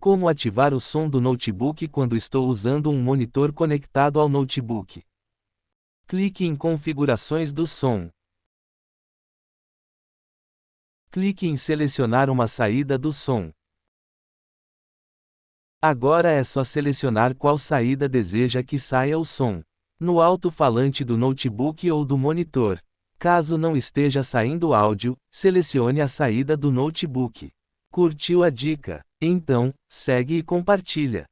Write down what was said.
Como ativar o som do notebook quando estou usando um monitor conectado ao notebook? Clique em Configurações do som. Clique em selecionar uma saída do som. Agora é só selecionar qual saída deseja que saia o som. No alto-falante do notebook ou do monitor. Caso não esteja saindo áudio, selecione a saída do notebook. Curtiu a dica? Então, segue e compartilha.